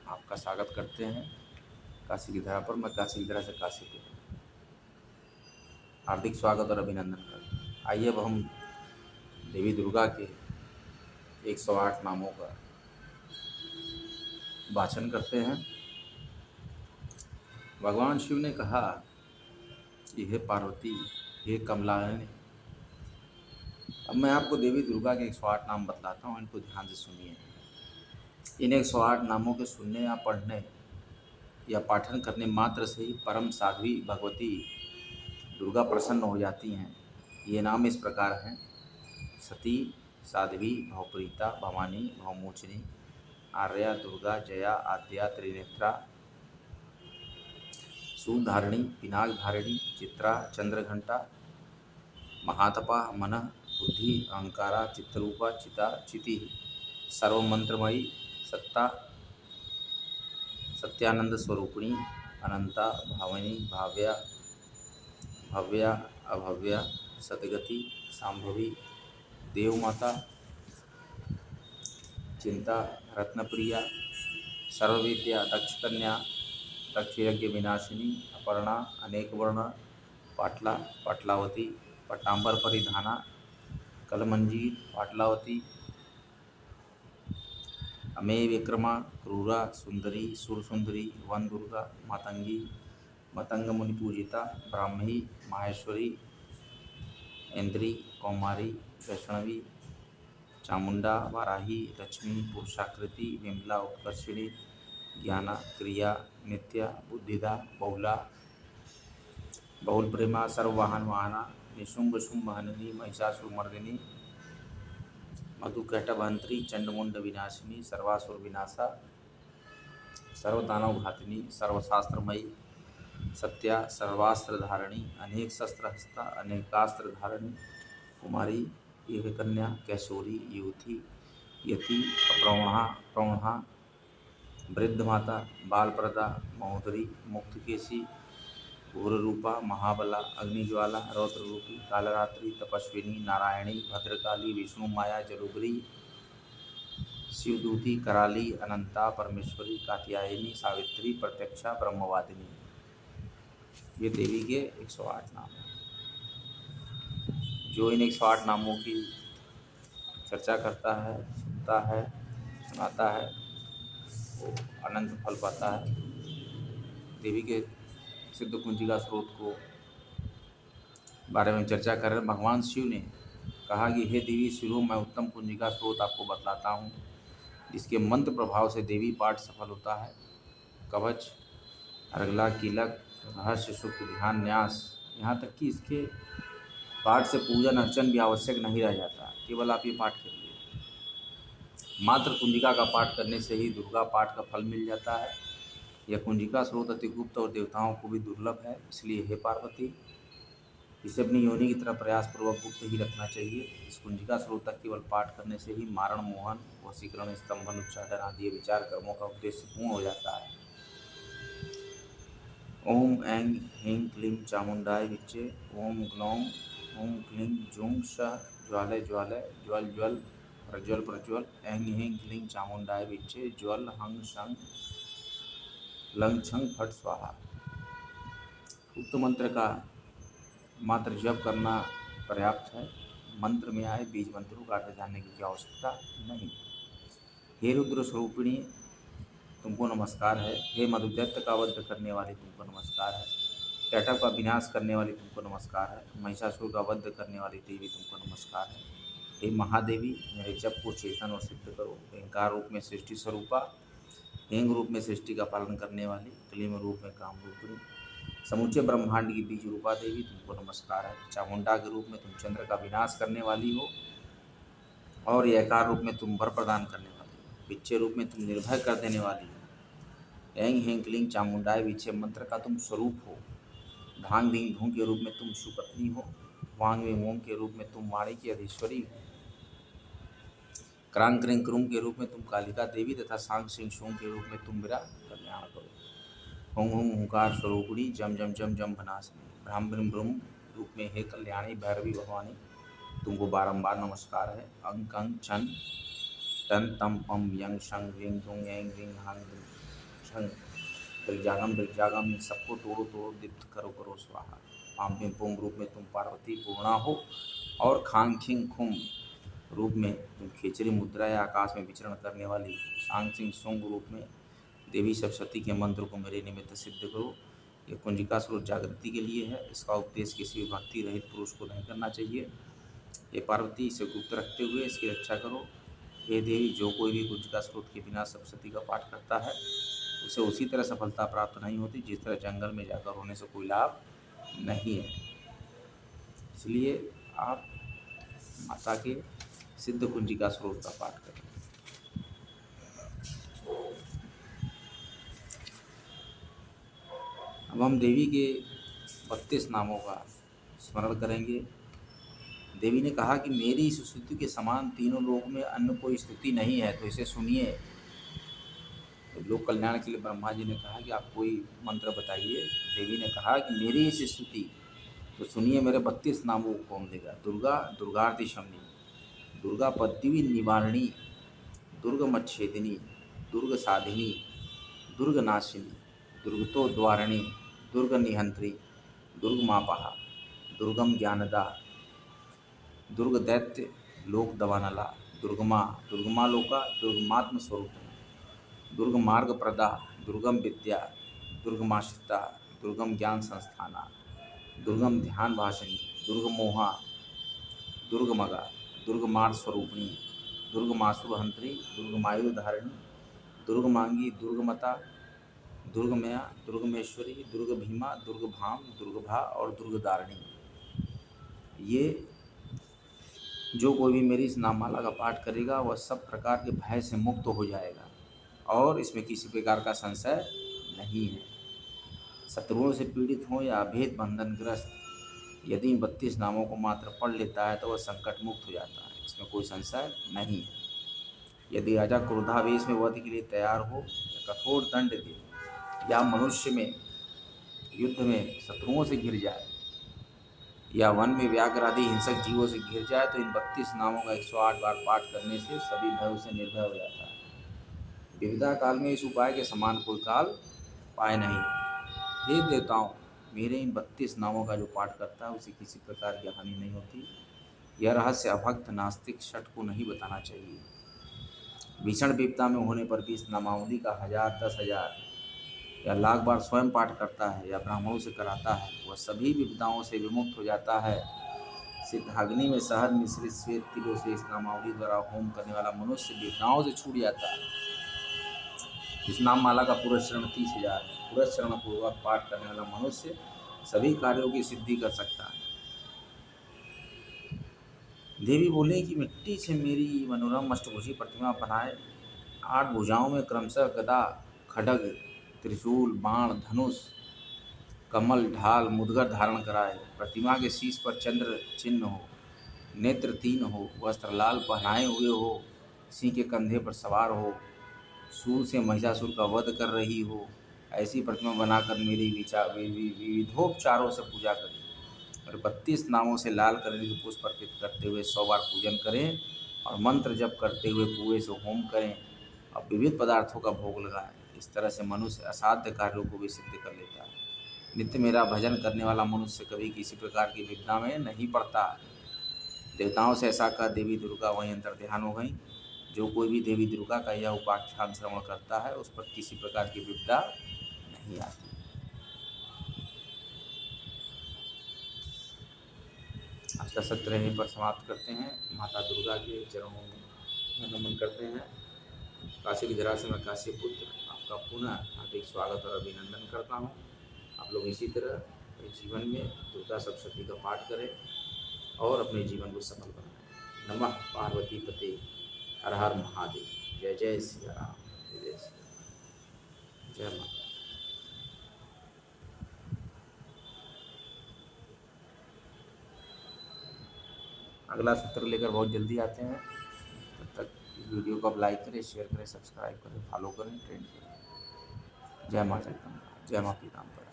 आपका स्वागत करते हैं काशी की धरा पर। मैं काशी की धरा से काशी को हार्दिक स्वागत और अभिनंदन करता हूँ। आइए अब हम देवी दुर्गा के 108 नामों का वाचन करते हैं। भगवान शिव ने कहा कि हे पार्वती, हे कमलायनी। अब मैं आपको देवी दुर्गा के 108 नाम बतलाता हूँ, इनको ध्यान से सुनिए। इन 108 नामों के सुनने या पढ़ने या पाठन करने मात्र से ही परम साध्वी भगवती दुर्गा प्रसन्न हो जाती हैं। ये नाम इस प्रकार हैं: सती, साध्वी, भवप्रीता, भवानी, भवमोचिनी, आर्या, दुर्गा, जया, आद्या, त्रिनेत्रा, शूलधारिणी, पिनाकधारिणी, चित्रा, चंद्रघंटा, महातपा, मनः, बुद्धि, अहंकारा, चित्तरूपा, चिता, चिति, सर्वमंत्रमयी, सत्ता, सत्यानंद स्वरूपिणी, अनंता, भावनी, भाव्या, भव्या, अभव्या, सतगति, सांभवी, देवमाता, चिंता, रत्नप्रिया, सर्वविद्या, दक्षकन्या, दक्षयज्ञ विनाशिनी, अपर्णा, अनेक वर्ण, पाटला, पाटलावती, पट्टांबर परिधाना, कलमंजीर, पाटलावती, अमेय विक्रमा, क्रूरा, सुंदरी, सुरसुंदरी, वन दुर्गा, मातंगी, मतंग मुनि पूजिता, ब्राह्मी, माहेश्वरी, इंद्री, कौमारी, वैष्णवी, चामुंडा, वाराही, लक्ष्मी, पुरुषाकृति, विमला, उत्कर्षिणी, ज्ञाना, क्रिया, नित्या, बुद्धिदा, बहुला, बहुल प्रेमा, सर्ववाहन वाहना, निशुंभ शुंभ हननी, महिषासुरमर्दिनी, मधुकैटभंत्री, चंडमुंड विनाशिनी, सर्वासुर विनाशा, सर्वदानव घातिनी, सर्वशास्त्रमयी, सत्या, सर्वास्त्र धारिणी, अनेक शस्त्र हस्ता, अनेकास्त्र धारिणी, कुमारी, एक कन्या, कैशोरी, युवती, यति, प्रौढ़ा, प्रौढ़ा, वृद्ध माता, बालप्रदा, महोदरी, मुक्तकेशी, घोररूपा, महाबला, अग्निज्वाला, रौद्ररूपी, कालरात्रि, तपस्विनी, नारायणी, भद्रकाली, विष्णु माया, जलुगरी, शिवदूती, कराली, अनंता, परमेश्वरी, कात्यायनी, सावित्री, प्रत्यक्षा, ब्रह्मवादिनी। ये देवी के 108 नाम हैं। जो इन 108 नामों की चर्चा करता है, सुनता है, सुनाता है, वो अनंत फल पाता है। देवी के सिद्ध कुंजिका स्रोत को बारे में चर्चा कर रहे हैं। भगवान शिव ने कहा कि हे देवी, सुनो, मैं उत्तम कुंजिका स्रोत आपको बतलाता हूँ, जिसके मंत्र प्रभाव से देवी पाठ सफल होता है। कवच, अर्गला, कीलक, रहस्य, सूक्त, ध्यान, न्यास, यहाँ तक कि इसके पाठ से पूजन अर्चन भी आवश्यक नहीं रह जाता। केवल आप ये पाठ करिए। मात्र कुंजिका का पाठ करने से ही दुर्गा पाठ का फल मिल जाता है। यह कुंजिका स्रोत अति गुप्त और देवताओं को भी दुर्लभ है। इसलिए हे पार्वती, इसे अपनी योनि की तरह प्रयासपूर्वक गुप्त ही रखना चाहिए। इस कुंजिका स्रोत तक केवल पाठ करने से ही मारण, मोहन, वशीकरण, स्तंभन, उच्चाटन आदि विचार कर्मों का उद्देश्य पूर्ण हो जाता है। ओम ऐं ह्रीं क्लीं चामुंडाय विच्चे, ओम ग्लौं ओम क्लीं जूं सः ज्वालय ज्वालय, ज्वल ज्वल, प्रज्वल प्रज्वल, ऐं ह्रीं क्लीं चामुंडाय विच्चे, ज्वल हं शं लं छं फट स्वाहा। उक्त मंत्र का मात्र जप करना पर्याप्त है। मंत्र में आए बीज मंत्रों का अर्थ जानने की आवश्यकता नहीं। हे रुद्र स्वरूपिणी, तुमको नमस्कार है। हे मधुदैत्य का वध करने वाली, तुमको नमस्कार है। कैटभ का विनाश करने वाली, तुमको नमस्कार है। महिषासुर का वध करने वाली देवी, तुमको नमस्कार है। हे महादेवी, मेरे जप को चेतन और सिद्ध करो। अहंकार रूप में सृष्टि स्वरूपा, हेंग रूप में सृष्टि का पालन करने वाली, क्लीम रूप में काम रूपिणी, समूचे ब्रह्मांड की बीज रूपा देवी, तुमको नमस्कार है। चामुंडा के रूप में तुम चंद्र का विनाश करने वाली हो, और यकार रूप में तुम वर प्रदान करने वाली हो। विच्चे रूप में तुम निर्भय कर देने वाली हो। ऐं ह्रीं क्लीं चामुंडाय विच्चे मंत्र का तुम स्वरूप हो। धांग धींग धूं के रूप में तुम सुपत्नी हो। वांग में ओम के रूप में तुम वाणी की अधीश्वरी हो। क्रांग क्रिंग क्रूम के रूप में तुम कालिका देवी तथा सांग सिंह शोंग के रूप में तुम मेरा कल्याण करो। हुं हुं हुंकार स्वरूपिणी, जम जम जम जम भनासिनी, भ्रम ब्रह्म ब्रह्म रूप में हे कल्याणी भैरवी भवानी, तुमको बारंबार नमस्कार है। अंक अंक छन टन तम पम यंग शंग रिंग दुंग एंग रिंग हांग झंग ब्रिजागम ब्रिजागम, इन सबको तोड़ो तोड़ो, दीप्त करो करो स्वाहा। पाम पिम पुम रूप में तुम पार्वती पूर्णा हो, और खांग खिंग खुम रूप में तुम खिचड़ी मुद्रा या आकाश में विचरण करने वाली सांग सिंह सोंग रूप में देवी सरस्वती के मंत्र को मेरे निमित्त सिद्ध करो। ये कुंजिका स्रोत जागृति के लिए है, इसका उपदेश किसी भी भक्ति रहित पुरुष को नहीं करना चाहिए। ये पार्वती, इसे गुप्त रखते हुए इसकी रक्षा करो। हे देवी, जो कोई भी कुंजिका स्रोत के बिना सप्तशती का पाठ करता है उसे उसी तरह सफलता प्राप्त नहीं होती जिस तरह जंगल में जाकर होने से कोई लाभ नहीं है। इसलिए आप माता के सिद्ध कुंजिका स्रोत का पाठ करें। अब हम देवी के 32 नामों का स्मरण करेंगे। देवी ने कहा कि मेरी इस स्तुति के समान तीनों लोक में अन्य कोई स्तुति नहीं है, तो इसे सुनिए। तो लोक कल्याण के लिए ब्रह्मा जी ने कहा कि आप कोई मंत्र बताइए। देवी ने कहा कि मेरी इस स्तुति तो सुनिए, मेरे 32 नामों को कौन देगा। दुर्गा, दुर्गार्ति शमनी, दुर्गा पद्मिनी निवारणी, दुर्ग मच्छेदिनी, दुर्ग साधिनी, दुर्ग नाशिनी, दुर्गतो द्वारिणी, दुर्ग निहंत्री, दुर्ग मापहा, दुर्गम ज्ञानदा, दुर्ग दैत्य लोक दवानला, दुर्गमा, दुर्गमा लोका, दुर्गमात्म स्वरूप, दुर्ग मार्ग प्रदा, दुर्गम विद्या, दुर्गमाश्रिता, दुर्गम ज्ञान संस्थाना, दुर्गम ध्यान भाषणी, दुर्ग मोहा, दुर्ग मगा, दुर्ग मार्ग स्वरूपिणी, दुर्ग मासुरहंत्री, दुर्ग मायुर धारिणी, दुर्ग मांगी, दुर्गमता, दुर्गमया, दुर्गमेश्वरी, दुर्ग भीमा, दुर्ग भाम, दुर्ग भा और दुर्ग दारिणी। ये जो कोई भी मेरी इस नाममाला का पाठ करेगा वह सब प्रकार के भय से मुक्त हो जाएगा और इसमें किसी प्रकार का संशय नहीं है। शत्रुओं से पीड़ित हो या अभेद बंधनग्रस्त, यदि इन 32 नामों को मात्र पढ़ लेता है तो वह संकट मुक्त हो जाता है, इसमें कोई संशय नहीं है। यदि राजा क्रोधावेश में वध के लिए तैयार हो या कठोर दंड दे या मनुष्य में युद्ध में शत्रुओं से घिर जाए या वन में व्याघ्र आदि हिंसक जीवों से घिर जाए, तो इन 32 नामों का 108 बार पाठ करने से सभी भय से निर्भय हो जाता है। विविधा काल में इस उपाय के समान कोई काल पाए नहीं। हे देवताओं, मेरे इन 32 नामों का जो पाठ करता है उसे किसी प्रकार की हानि नहीं होती। यह रहस्य अभक्त नास्तिक शठ को नहीं बताना चाहिए। भीषण विपदा में होने पर भी इस नामावली का 1000, 10,000 या लाख बार स्वयं पाठ करता है या ब्राह्मणों से कराता है, वह सभी विपदाओं से विमुक्त हो जाता है। सिद्धाग्नि में शहद मिश्रित श्वेत तिलों से इस नामावली द्वारा होम करने वाला मनुष्य विपदाओं से छूट जाता है। इस नाम माला का पुरस्चरण 30,000 है। पुरस्चरण पूर्वक पाठ करने वाला मनुष्य सभी कार्यों की सिद्धि कर सकता है। देवी बोले कि मिट्टी से मेरी मनोरम अष्टभुजी प्रतिमा बनाए, 8 भुजाओं में क्रमशः गदा, खड्ग, त्रिशूल, बाण, धनुष, कमल, ढाल, मुद्गर धारण कराए। प्रतिमा के शीश पर चंद्र चिन्ह हो, नेत्र 3 हो, वस्त्र लाल पहनाए हुए हो, सिंह के कंधे पर सवार हो, सूर से महिषासुर का वध कर रही हो, ऐसी प्रतिमा बनाकर मेरी विविधोपचारों से पूजा करें और 32 नामों से लाल कलर के पुष्प अर्पित करते हुए 100 बार पूजन करें और मंत्र जप करते हुए कुएं से होम करें और विविध पदार्थों का भोग लगाएं। इस तरह से मनुष्य असाध्य कार्यों को भी सिद्ध कर लेता है। नित्य मेरा भजन करने वाला मनुष्य कभी किसी प्रकार की विपदा में नहीं पड़ता। देवताओं से ऐसा कह देवी दुर्गा वहीं अंतर ध्यान हो गई। जो कोई भी देवी दुर्गा का यह उपाख्यान श्रवण करता है उस पर किसी प्रकार की विपदा नहीं आती। आज का सत्र यहीं पर समाप्त करते हैं। माता दुर्गा के चरणों में नमन करते हैं। काशी की धरा से मैं काशी पुत्र आपका पुनः हार्दिक स्वागत और अभिनंदन करता हूँ। आप लोग इसी तरह अपने जीवन में दुर्गा सप्तशती का पाठ करें और अपने जीवन को सफल बनाएं। नमः पार्वती पते, हर हर महादेव। जय जय सिया राम, जय जय सिया राम, जय माता। अगला सत्र लेकर बहुत जल्दी आते हैं। तब तक इस वीडियो को आप लाइक करें, शेयर करें, सब्सक्राइब करें, फॉलो करें, ट्रेंड करें। जय माता जगदम्बा, जय माँ पीताम्बरा।